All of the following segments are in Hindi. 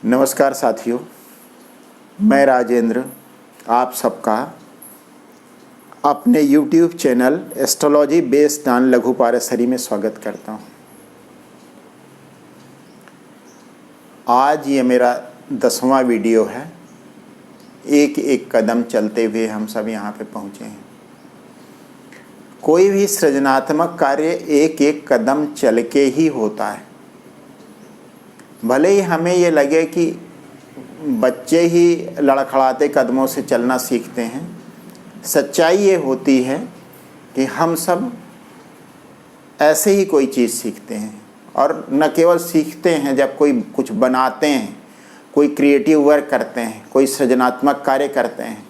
नमस्कार साथियों, मैं राजेंद्र आप सबका अपने YouTube channel astrology based on लघु पाराशरी में स्वागत करता हूं। आज ये मेरा 10वां वीडियो है। एक एक कदम चलते हुए हम सब यहाँ पे पहुँचे हैं। कोई भी सृजनात्मक कार्य एक एक कदम चल के ही होता है। भले ही हमें ये लगे कि बच्चे ही लड़खड़ाते कदमों से चलना सीखते हैं, सच्चाई ये होती है कि हम सब ऐसे ही कोई चीज़ सीखते हैं। और न केवल सीखते हैं, जब कोई कुछ बनाते हैं, कोई क्रिएटिव वर्क करते हैं, कोई सृजनात्मक कार्य करते हैं,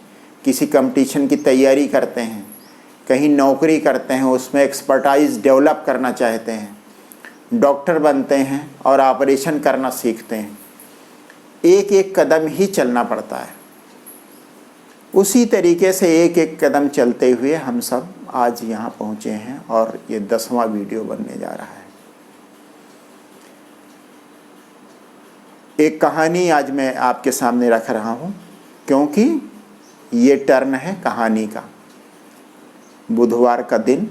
किसी कंपटीशन की तैयारी करते हैं, कहीं नौकरी करते हैं, उसमें एक्सपर्टाइज डेवलप करना चाहते हैं, डॉक्टर बनते हैं और ऑपरेशन करना सीखते हैं, एक एक कदम ही चलना पड़ता है। उसी तरीके से एक एक कदम चलते हुए हम सब आज यहाँ पहुँचे हैं और ये 10वां वीडियो बनने जा रहा है। एक कहानी आज मैं आपके सामने रख रहा हूँ, क्योंकि ये टर्न है कहानी का। बुधवार का दिन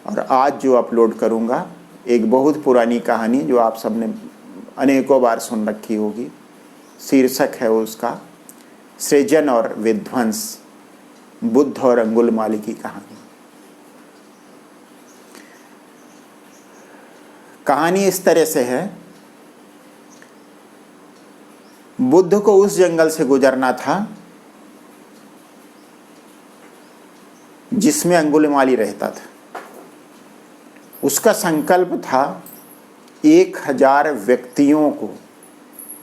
और आज जो अपलोड करूँगा एक बहुत पुरानी कहानी जो आप सबने अनेकों बार सुन रखी होगी। शीर्षक है उसका सृजन और विध्वंस, बुद्ध और अंगुलमाली की कहानी। कहानी इस तरह से है, बुद्ध को उस जंगल से गुजरना था जिसमें अंगुलमाली रहता था। उसका संकल्प था 1000 व्यक्तियों को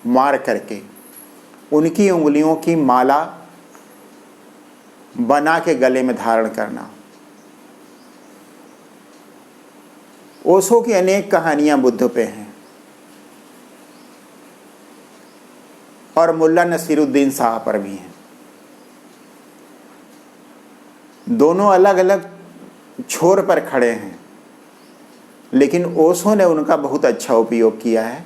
मार करके उनकी उंगलियों की माला बना के गले में धारण करना। ओशो की अनेक कहानियां बुद्ध पे हैं और मुल्ला नसीरुद्दीन शाह पर भी हैं। दोनों अलग अलग छोर पर खड़े हैं, लेकिन ओशो ने उनका बहुत अच्छा उपयोग किया है।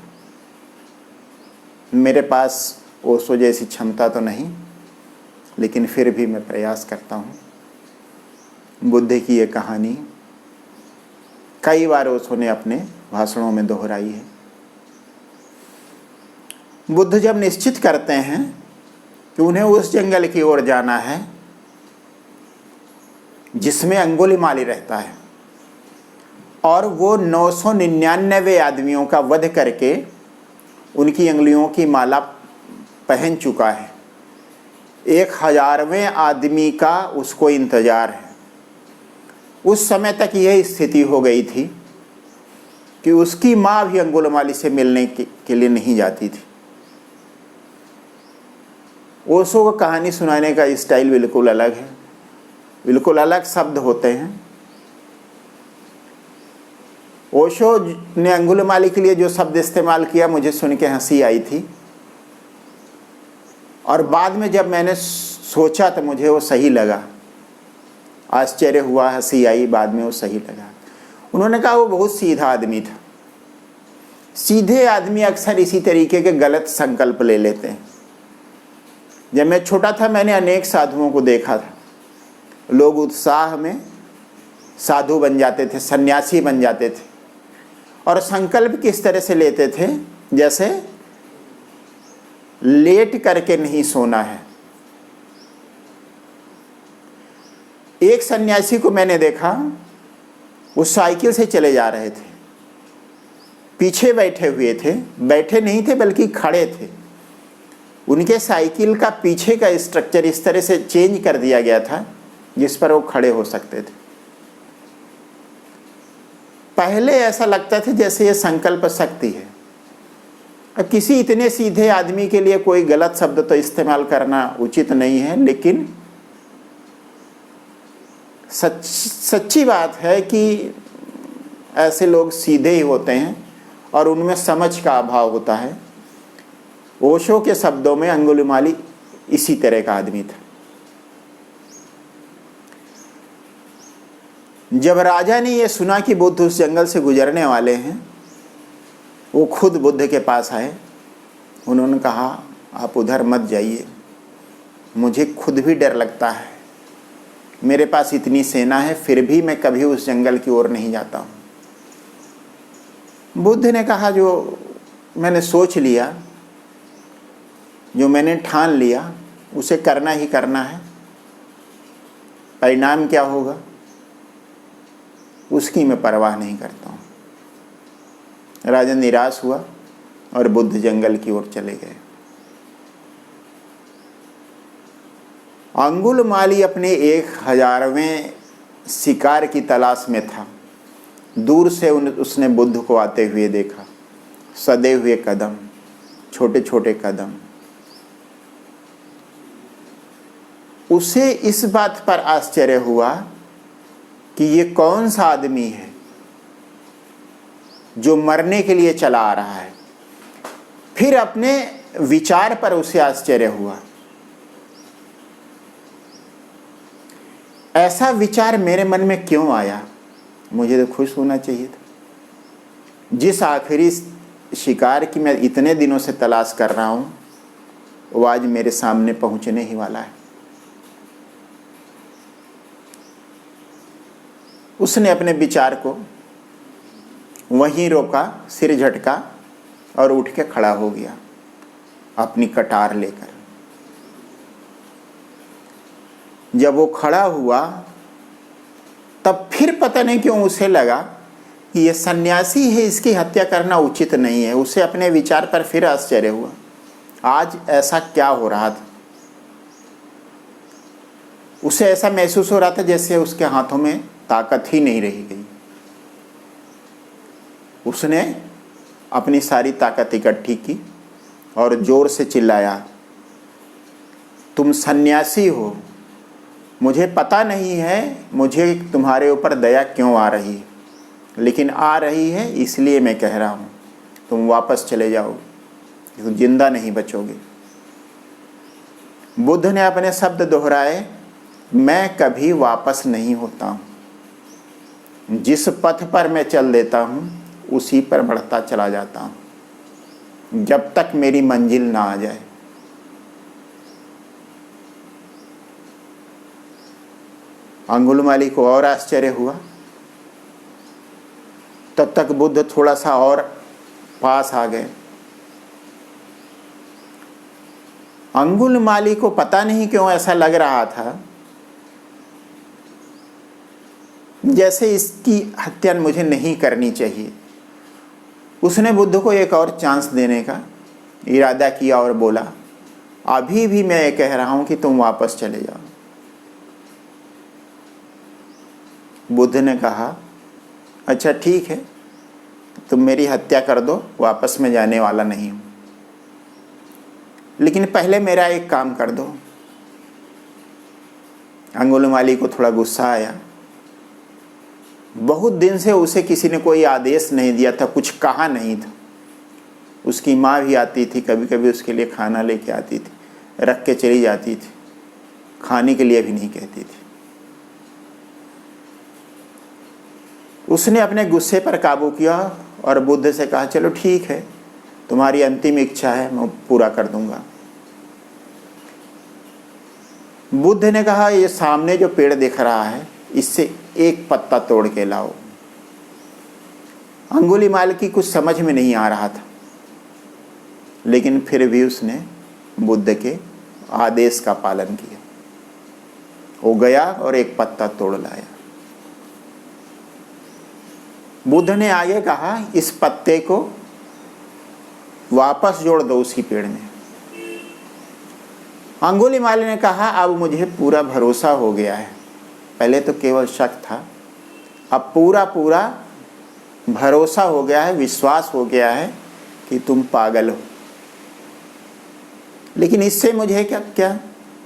मेरे पास ओशो जैसी क्षमता तो नहीं, लेकिन फिर भी मैं प्रयास करता हूँ। बुद्ध की ये कहानी कई बार ओशो ने अपने भाषणों में दोहराई है। बुद्ध जब निश्चित करते हैं कि उन्हें उस जंगल की ओर जाना है जिसमें अंगुलिमाली रहता है, और वो 999 आदमियों का वध करके उनकी अंगुलियों की माला पहन चुका है, 1000वें आदमी का उसको इंतजार है। उस समय तक यह स्थिति हो गई थी कि उसकी माँ भी अंगुलमाली से मिलने के लिए नहीं जाती थी। ओशो को कहानी सुनाने का स्टाइल बिल्कुल अलग है, बिल्कुल अलग शब्द होते हैं। ओशो ने अंगुलमाली के लिए जो शब्द इस्तेमाल किया, मुझे सुन के हंसी आई थी, और बाद में जब मैंने सोचा तो मुझे वो सही लगा। आश्चर्य हुआ, हंसी आई, बाद में वो सही लगा। उन्होंने कहा वो बहुत सीधा आदमी था। सीधे आदमी अक्सर इसी तरीके के गलत संकल्प ले लेते हैं। जब मैं छोटा था मैंने अनेक साधुओं को देखा था। लोग उत्साह में साधु बन जाते थे, सन्यासी बन जाते थे, और संकल्प किस तरह से लेते थे, जैसे लेट करके नहीं सोना है। एक सन्यासी को मैंने देखा, वो साइकिल से चले जा रहे थे, पीछे बैठे हुए थे, बैठे नहीं थे बल्कि खड़े थे। उनके साइकिल का पीछे का स्ट्रक्चर इस तरह से चेंज कर दिया गया था जिस पर वो खड़े हो सकते थे। पहले ऐसा लगता था जैसे ये संकल्प शक्ति है। अब किसी इतने सीधे आदमी के लिए कोई गलत शब्द तो इस्तेमाल करना उचित नहीं है, लेकिन सच्ची बात है कि ऐसे लोग सीधे ही होते हैं और उनमें समझ का अभाव होता है। ओशो के शब्दों में अंगुलिमाली इसी तरह का आदमी था। जब राजा ने यह सुना कि बुद्ध उस जंगल से गुजरने वाले हैं, वो खुद बुद्ध के पास आए उन्होंने कहा आप उधर मत जाइए, मुझे खुद भी डर लगता है, मेरे पास इतनी सेना है फिर भी मैं कभी उस जंगल की ओर नहीं जाता हूँ। बुद्ध ने कहा जो मैंने सोच लिया, जो मैंने ठान लिया उसे करना ही करना है, परिणाम क्या होगा उसकी मैं परवाह नहीं करता हूँ। राजा निराश हुआ और बुद्ध जंगल की ओर चले गए। अंगुलमाली अपने 1000वें शिकार की तलाश में था। दूर से उसने बुद्ध को आते हुए देखा, सदे हुए कदम, छोटे छोटे कदम। उसे इस बात पर आश्चर्य हुआ कि ये कौन सा आदमी है जो मरने के लिए चला आ रहा है। फिर अपने विचार पर उसे आश्चर्य हुआ, ऐसा विचार मेरे मन में क्यों आया, मुझे तो खुश होना चाहिए था। जिस आखिरी शिकार की मैं इतने दिनों से तलाश कर रहा हूं वो आज मेरे सामने पहुंचने ही वाला है। उसने अपने विचार को वहीं रोका, सिर झटका और उठ के खड़ा हो गया अपनी कटार लेकर। जब वो खड़ा हुआ तब फिर पता नहीं क्यों उसे लगा कि ये सन्यासी है, इसकी हत्या करना उचित नहीं है। उसे अपने विचार पर फिर आश्चर्य हुआ, आज ऐसा क्या हो रहा था। उसे ऐसा महसूस हो रहा था जैसे उसके हाथों में ताकत ही नहीं रही गई। उसने अपनी सारी ताकत इकट्ठी की और जोर से चिल्लाया, तुम सन्यासी हो, मुझे पता नहीं है मुझे तुम्हारे ऊपर दया क्यों आ रही है, लेकिन आ रही है इसलिए मैं कह रहा हूँ, तुम वापस चले जाओ, तुम जिंदा नहीं बचोगे। बुद्ध ने अपने शब्द दोहराए, मैं कभी वापस नहीं होता हूँ, जिस पथ पर मैं चल देता हूँ उसी पर बढ़ता चला जाता हूँ जब तक मेरी मंजिल ना आ जाए। अंगुलमाली को और आश्चर्य हुआ। तब तक बुद्ध थोड़ा सा और पास आ गए। अंगुलमाली को पता नहीं क्यों ऐसा लग रहा था जैसे इसकी हत्या मुझे नहीं करनी चाहिए। उसने बुद्ध को एक और चांस देने का इरादा किया और बोला, अभी भी मैं ये कह रहा हूं कि तुम वापस चले जाओ। बुद्ध ने कहा, अच्छा ठीक है, तुम मेरी हत्या कर दो, वापस मैं जाने वाला नहीं हूं, लेकिन पहले मेरा एक काम कर दो। अंगुलमाली को थोड़ा गुस्सा आया। बहुत दिन से उसे किसी ने कोई आदेश नहीं दिया था, कुछ कहा नहीं था। उसकी माँ भी आती थी, कभी कभी उसके लिए खाना लेके आती थी, रख के चली जाती थी, खाने के लिए भी नहीं कहती थी। उसने अपने गुस्से पर काबू किया और बुद्ध से कहा, चलो ठीक है, तुम्हारी अंतिम इच्छा है, मैं पूरा कर दूंगा। बुद्ध ने कहा, ये सामने जो पेड़ दिख रहा है इससे एक पत्ता तोड़ के लाओ। अंगुलीमाल की कुछ समझ में नहीं आ रहा था, लेकिन फिर भी उसने बुद्ध के आदेश का पालन किया। वो गया और एक पत्ता तोड़ लाया। बुद्ध ने आगे कहा, इस पत्ते को वापस जोड़ दो उसी पेड़ में। अंगुलीमाल ने कहा, अब मुझे पूरा भरोसा हो गया है, पहले तो केवल शक था, अब पूरा पूरा भरोसा हो गया है, विश्वास हो गया है कि तुम पागल हो। लेकिन इससे मुझे क्या,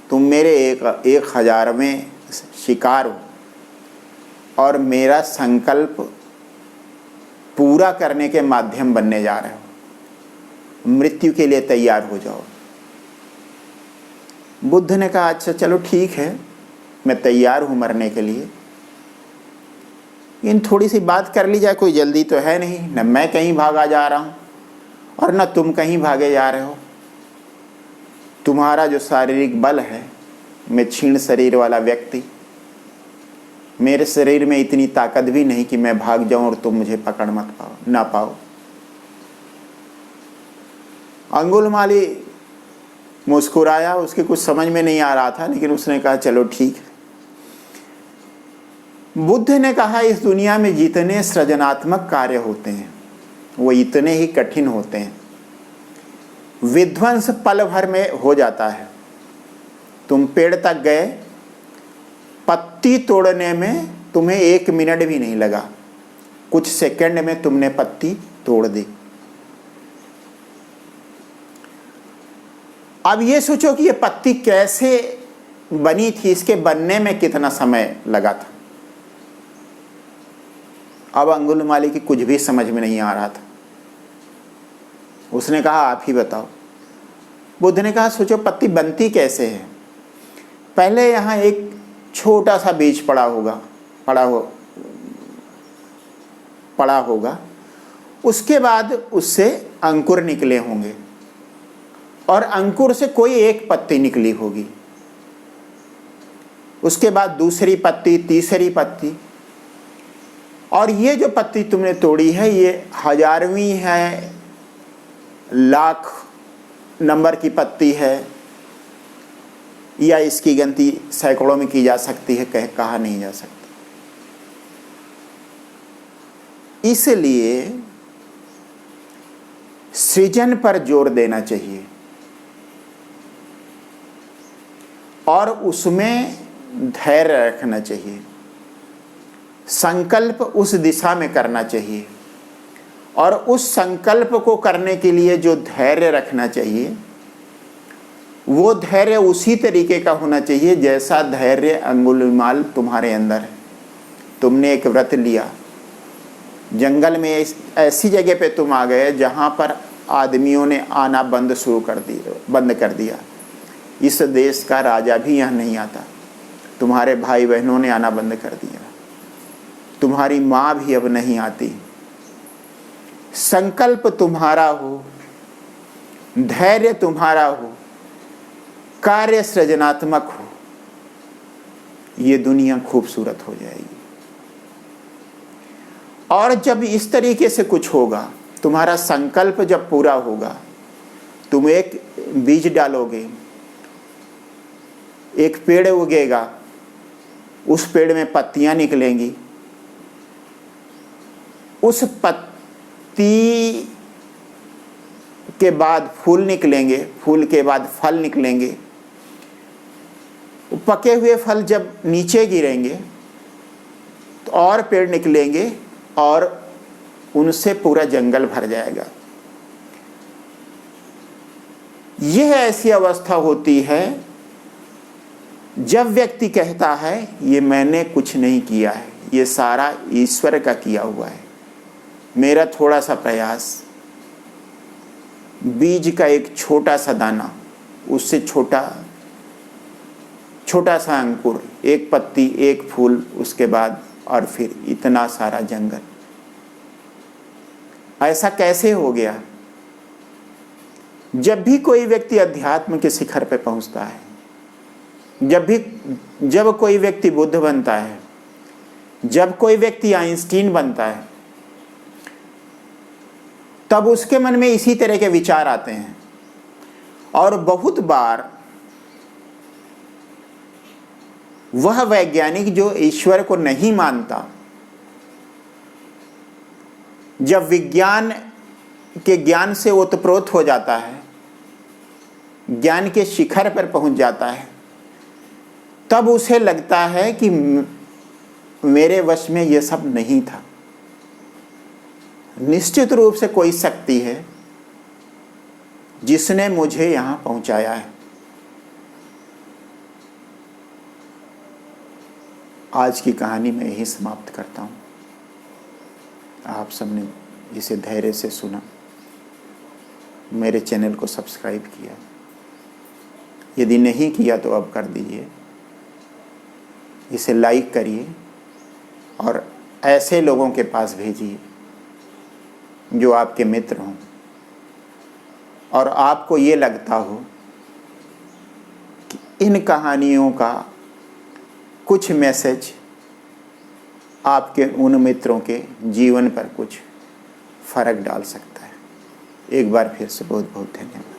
तुम मेरे 1000वें शिकार हो और मेरा संकल्प पूरा करने के माध्यम बनने जा रहे हो, मृत्यु के लिए तैयार हो जाओ। बुद्ध ने कहा, अच्छा चलो ठीक है, मैं तैयार हूं मरने के लिए, इन थोड़ी सी बात कर ली जाए, कोई जल्दी तो है नहीं, न मैं कहीं भागा जा रहा हूं और न तुम कहीं भागे जा रहे हो, तुम्हारा जो शारीरिक बल है, मैं क्षीण शरीर वाला व्यक्ति, मेरे शरीर में इतनी ताकत भी नहीं कि मैं भाग जाऊं और तुम मुझे पकड़ ना पाओ। अंगुलमाली मुस्कुराया, उसके कुछ समझ में नहीं आ रहा था, लेकिन उसने कहा चलो ठीक है। बुद्ध ने कहा इस दुनिया में जितने सृजनात्मक कार्य होते हैं वो इतने ही कठिन होते हैं। विध्वंस पल भर में हो जाता है। तुम पेड़ तक गए, पत्ती तोड़ने में तुम्हें 1 मिनट भी नहीं लगा, कुछ सेकंड में तुमने पत्ती तोड़ दी। अब ये सोचो कि ये पत्ती कैसे बनी थी, इसके बनने में कितना समय लगा था। अब अंगुलमाली की कुछ भी समझ में नहीं आ रहा था। उसने कहा आप ही बताओ। बुद्ध ने कहा सोचो पत्ती बनती कैसे है। पहले यहाँ एक छोटा सा बीज पड़ा होगा, उसके बाद उससे अंकुर निकले होंगे और अंकुर से कोई एक पत्ती निकली होगी, उसके बाद दूसरी पत्ती, तीसरी पत्ती, और ये जो पत्ती तुमने तोड़ी है ये 1000वीं है, लाख नंबर की पत्ती है, या इसकी गिनती सैकड़ों में की जा सकती है, कहा नहीं जा सकता। इसलिए सृजन पर जोर देना चाहिए और उसमें धैर्य रखना चाहिए, संकल्प उस दिशा में करना चाहिए, और उस संकल्प को करने के लिए जो धैर्य रखना चाहिए वो धैर्य उसी तरीके का होना चाहिए जैसा धैर्य अंगुलिमाल तुम्हारे अंदर है। तुमने एक व्रत लिया, जंगल में ऐसी जगह पे तुम आ गए जहाँ पर आदमियों ने आना बंद कर दिया। इस देश का राजा भी यहाँ नहीं आता, तुम्हारे भाई बहनों ने आना बंद कर दिया, तुम्हारी माँ भी अब नहीं आती। संकल्प तुम्हारा हो, धैर्य तुम्हारा हो, कार्य सृजनात्मक हो, ये दुनिया खूबसूरत हो जाएगी। और जब इस तरीके से कुछ होगा, तुम्हारा संकल्प जब पूरा होगा, तुम एक बीज डालोगे, एक पेड़ उगेगा, उस पेड़ में पत्तियां निकलेंगी, उस पत्ती के बाद फूल निकलेंगे, फूल के बाद फल निकलेंगे, पके हुए फल जब नीचे गिरेंगे तो और पेड़ निकलेंगे और उनसे पूरा जंगल भर जाएगा। यह ऐसी अवस्था होती है जब व्यक्ति कहता है ये मैंने कुछ नहीं किया है, ये सारा ईश्वर का किया हुआ है, मेरा थोड़ा सा प्रयास, बीज का एक छोटा सा दाना, उससे छोटा सा अंकुर, एक पत्ती, एक फूल, उसके बाद और फिर इतना सारा जंगल। ऐसा कैसे हो गया? जब भी कोई व्यक्ति अध्यात्म के शिखर पे पहुंचता है, जब कोई व्यक्ति बुद्ध बनता है, जब कोई व्यक्ति आइंस्टीन बनता है, तब उसके मन में इसी तरह के विचार आते हैं। और बहुत बार वह वैज्ञानिक जो ईश्वर को नहीं मानता, जब विज्ञान के ज्ञान से ओतप्रोत हो जाता है, ज्ञान के शिखर पर पहुंच जाता है, तब उसे लगता है कि मेरे वश में यह सब नहीं था। निश्चित रूप से कोई शक्ति है जिसने मुझे यहां पहुंचाया है। आज की कहानी मैं यही समाप्त करता हूं। आप सबने इसे धैर्य से सुना, मेरे चैनल को सब्सक्राइब किया, यदि नहीं किया तो अब कर दीजिए, इसे लाइक करिए और ऐसे लोगों के पास भेजिए जो आपके मित्र हों और आपको ये लगता हो इन कहानियों का कुछ मैसेज आपके उन मित्रों के जीवन पर कुछ फर्क डाल सकता है। एक बार फिर से बहुत बहुत धन्यवाद।